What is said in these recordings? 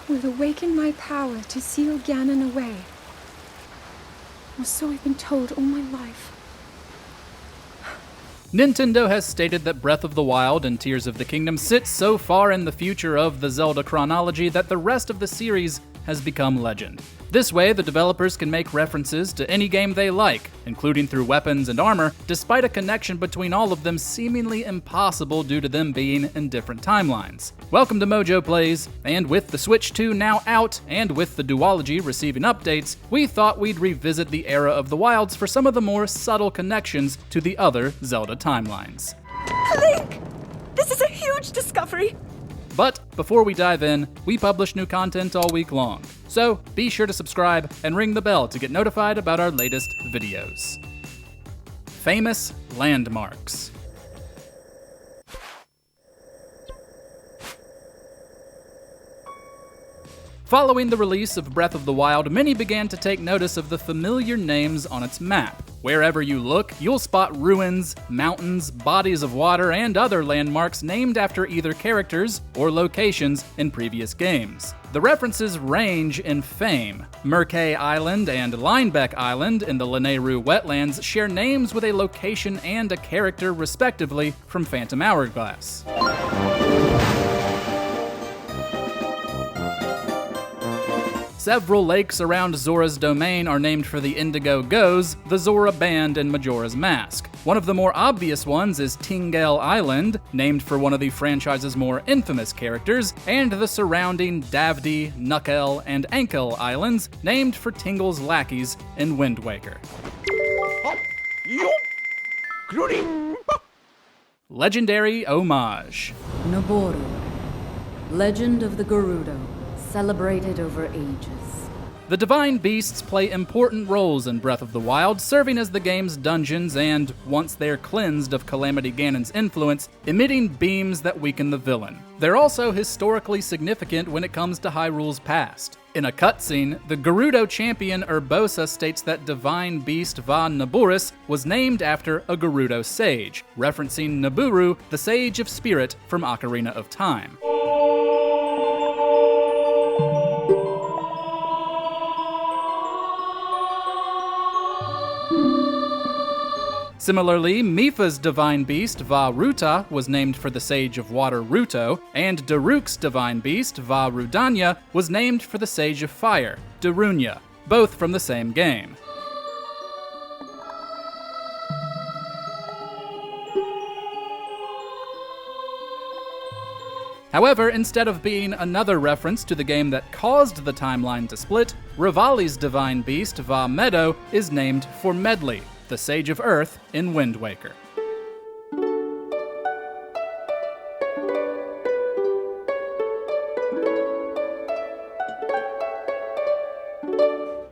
will awaken my power to seal Ganon away. Or so I've been told all my life. Nintendo has stated that Breath of the Wild and Tears of the Kingdom sit so far in the future of the Zelda chronology that the rest of the series has become legend. This way, the developers can make references to any game they like, including through weapons and armor, despite a connection between all of them seemingly impossible due to them being in different timelines. Welcome to MojoPlays, and with the Switch 2 now out, and with the duology receiving updates, we thought we'd revisit the era of the Wilds for some of the more subtle connections to the other Zelda timelines. Link! This is a huge discovery! But before we dive in, we publish new content all week long, so be sure to subscribe and ring the bell to get notified about our latest videos. Famous landmarks. Following the release of Breath of the Wild, many began to take notice of the familiar names on its map. Wherever you look, you'll spot ruins, mountains, bodies of water, and other landmarks named after either characters or locations in previous games. The references range in fame. Murkay Island and Linebeck Island in the Lanayru wetlands share names with a location and a character respectively from Phantom Hourglass. Several lakes around Zora's domain are named for the Indigo Goes, the Zora band in Majora's Mask. One of the more obvious ones is Tingel Island, named for one of the franchise's more infamous characters, and the surrounding Davdi, Knuckle, and Ankel Islands, named for Tingel's lackeys in Wind Waker. Legendary homage. Noboru, Legend of the Gerudo, celebrated over ages. The Divine Beasts play important roles in Breath of the Wild, serving as the game's dungeons and, once they're cleansed of Calamity Ganon's influence, emitting beams that weaken the villain. They're also historically significant when it comes to Hyrule's past. In a cutscene, the Gerudo champion Urbosa states that Divine Beast Va Naburis was named after a Gerudo sage, referencing Naburu, the Sage of Spirit from Ocarina of Time. Similarly, Mipha's divine beast, Va Ruta, was named for the Sage of Water Ruto, and Daruk's divine beast, Va Rudanya, was named for the Sage of Fire, Darunya, both from the same game. However, instead of being another reference to the game that caused the timeline to split, Revali's divine beast, Va Meadow, is named for Medli, the Sage of Earth in Wind Waker.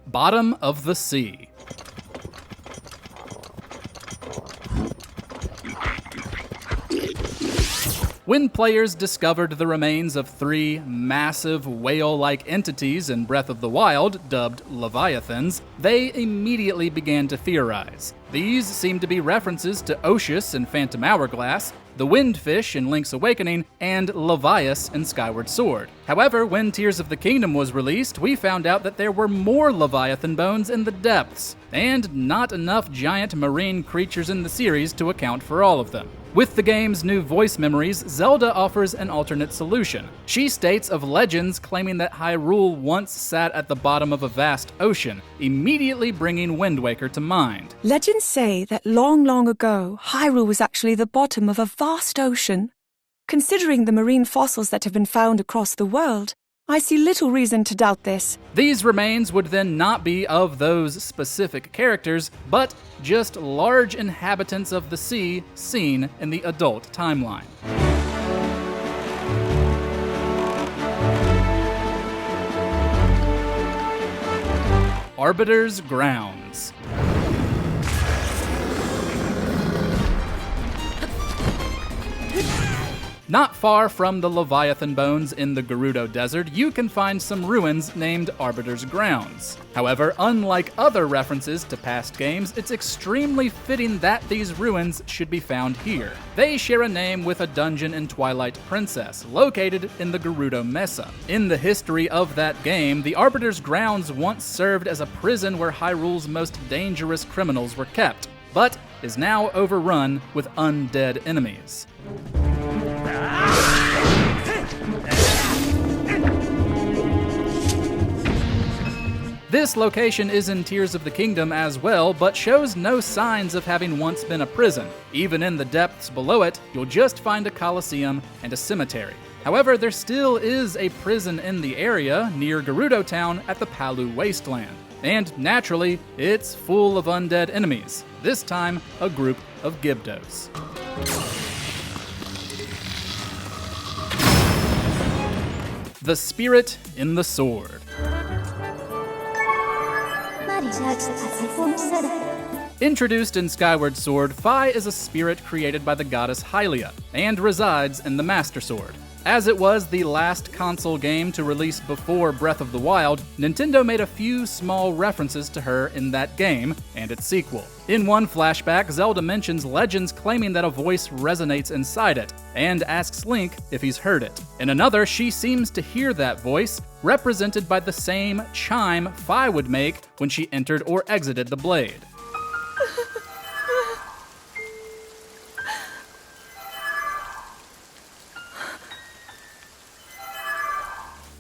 Bottom of the Sea. When players discovered the remains of three massive whale-like entities in Breath of the Wild, dubbed Leviathans, they immediately began to theorize. These seem to be references to Oceus in Phantom Hourglass, the Windfish in Link's Awakening, and Levias in Skyward Sword. However, when Tears of the Kingdom was released, we found out that there were more Leviathan bones in the depths, and not enough giant marine creatures in the series to account for all of them. With the game's new voice memories, Zelda offers an alternate solution. She states of legends claiming that Hyrule once sat at the bottom of a vast ocean, immediately bringing Wind Waker to mind. Legends say that long, long ago, Hyrule was actually the bottom of a vast ocean. Considering the marine fossils that have been found across the world, I see little reason to doubt this. These remains would then not be of those specific characters, but just large inhabitants of the sea seen in the adult timeline. Arbiters Grounds. Not far from the Leviathan bones in the Gerudo Desert, you can find some ruins named Arbiters Grounds. However, unlike other references to past games, it's extremely fitting that these ruins should be found here. They share a name with a dungeon in Twilight Princess, located in the Gerudo Mesa. In the history of that game, the Arbiters Grounds once served as a prison where Hyrule's most dangerous criminals were kept, but is now overrun with undead enemies. This location is in Tears of the Kingdom as well, but shows no signs of having once been a prison. Even in the depths below it, you'll just find a coliseum and a cemetery. However, there still is a prison in the area near Gerudo Town at the Palu Wasteland. And naturally, it's full of undead enemies, this time a group of Gibdos. The Spirit in the Sword. Introduced in Skyward Sword, Fi is a spirit created by the goddess Hylia, and resides in the Master Sword. As it was the last console game to release before Breath of the Wild, Nintendo made a few small references to her in that game and its sequel. In one flashback, Zelda mentions legends claiming that a voice resonates inside it, and asks Link if he's heard it. In another, she seems to hear that voice, represented by the same chime Fi would make when she entered or exited the blade.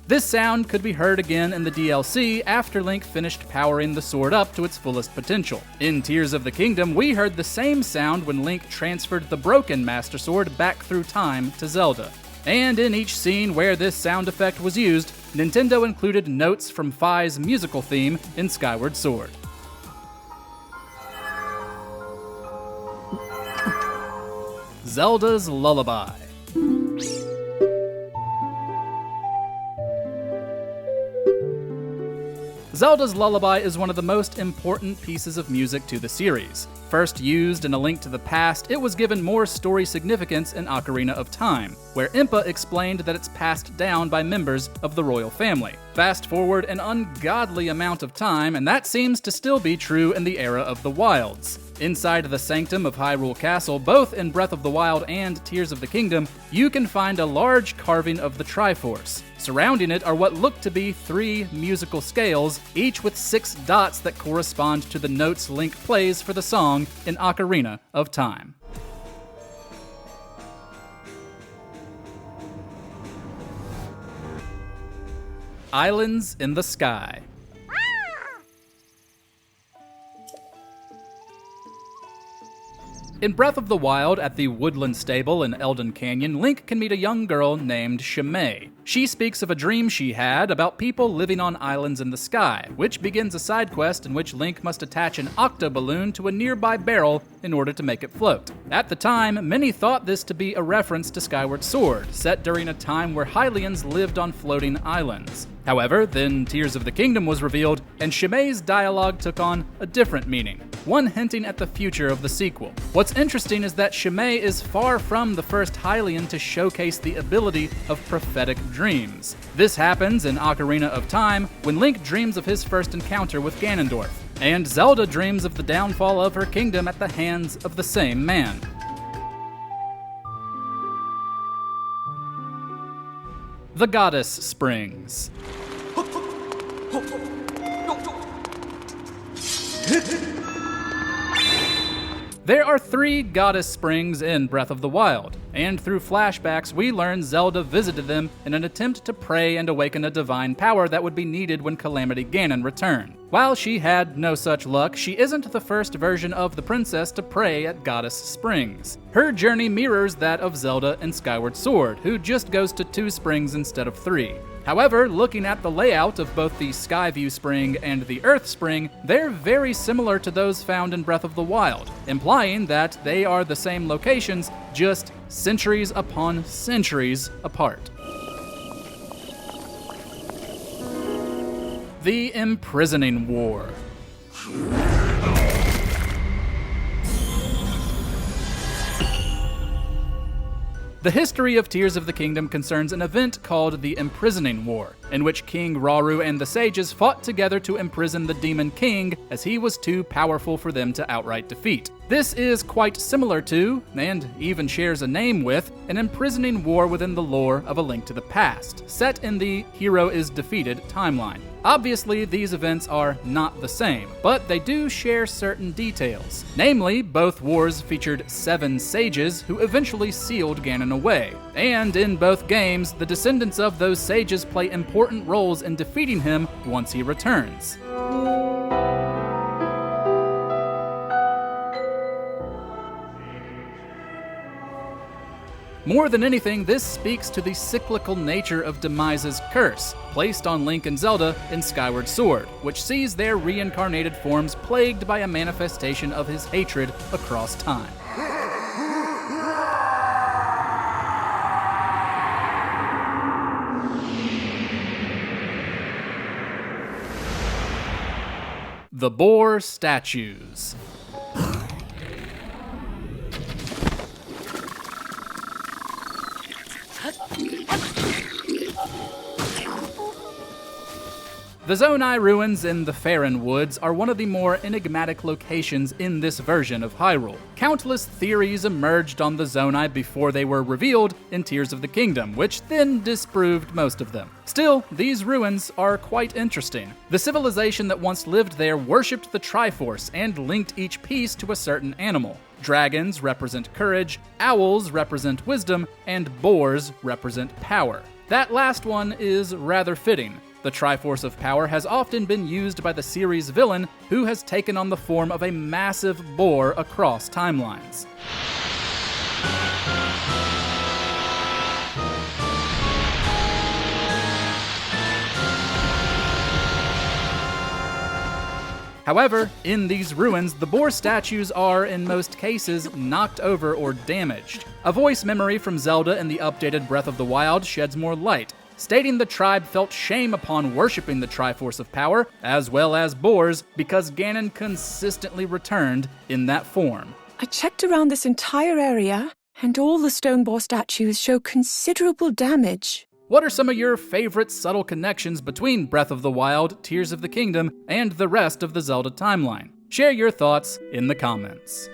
This sound could be heard again in the DLC after Link finished powering the sword up to its fullest potential. In Tears of the Kingdom, we heard the same sound when Link transferred the broken Master Sword back through time to Zelda. And in each scene where this sound effect was used, Nintendo included notes from Fi's musical theme in Skyward Sword. Zelda's Lullabi. Zelda's Lullabi is one of the most important pieces of music to the series. First used in A Link to the Past, it was given more story significance in Ocarina of Time, where Impa explained that it's passed down by members of the royal family. Fast forward an ungodly amount of time, and that seems to still be true in the era of the Wilds. Inside the sanctum of Hyrule Castle, both in Breath of the Wild and Tears of the Kingdom, you can find a large carving of the Triforce. Surrounding it are what look to be 3 musical scales, each with 6 dots that correspond to the notes Link plays for the song in Ocarina of Time. Islands in the Sky. In Breath of the Wild, at the Woodland Stable in Eldon Canyon, Link can meet a young girl named Shimei. She speaks of a dream she had about people living on islands in the sky, which begins a side quest in which Link must attach an octo-balloon to a nearby barrel in order to make it float. At the time, many thought this to be a reference to Skyward Sword, set during a time where Hylians lived on floating islands. However, then Tears of the Kingdom was revealed, and Shimei's dialogue took on a different meaning, one hinting at the future of the sequel. What's interesting is that Shimei is far from the first Hylian to showcase the ability of prophetic dreams. This happens in Ocarina of Time, when Link dreams of his first encounter with Ganondorf, and Zelda dreams of the downfall of her kingdom at the hands of the same man. The Goddess Springs. There are 3 Goddess Springs in Breath of the Wild, and through flashbacks we learn Zelda visited them in an attempt to pray and awaken a divine power that would be needed when Calamity Ganon returned. While she had no such luck, she isn't the first version of the princess to pray at Goddess Springs. Her journey mirrors that of Zelda in Skyward Sword, who just goes to 2 springs instead of 3. However, looking at the layout of both the Skyview Spring and the Earth Spring, they're very similar to those found in Breath of the Wild, implying that they are the same locations, just centuries upon centuries apart. The Imprisoning War. The history of Tears of the Kingdom concerns an event called the Imprisoning War, in which King Rauru and the sages fought together to imprison the Demon King, as he was too powerful for them to outright defeat. This is quite similar to, and even shares a name with, an imprisoning war within the lore of A Link to the Past, set in the hero is defeated timeline. Obviously, these events are not the same, but they do share certain details. Namely, both wars featured 7 sages who eventually sealed Ganon away, and in both games, the descendants of those sages play important roles in defeating him once he returns. More than anything, this speaks to the cyclical nature of Demise's curse, placed on Link and Zelda in Skyward Sword, which sees their reincarnated forms plagued by a manifestation of his hatred across time. The Boar Statues. The Zonai Ruins in the Faron Woods are one of the more enigmatic locations in this version of Hyrule. Countless theories emerged on the Zonai before they were revealed in Tears of the Kingdom, which then disproved most of them. Still, these ruins are quite interesting. The civilization that once lived there worshipped the Triforce and linked each piece to a certain animal. Dragons represent courage, owls represent wisdom, and boars represent power. That last one is rather fitting. The Triforce of Power has often been used by the series' villain, who has taken on the form of a massive boar across timelines. However, in these ruins, the boar statues are, in most cases, knocked over or damaged. A voice memory from Zelda in the updated Breath of the Wild sheds more light, stating the tribe felt shame upon worshipping the Triforce of Power, as well as boars, because Ganon consistently returned in that form. I checked around this entire area, and all the stone boar statues show considerable damage. What are some of your favorite subtle connections between Breath of the Wild, Tears of the Kingdom, and the rest of the Zelda timeline? Share your thoughts in the comments.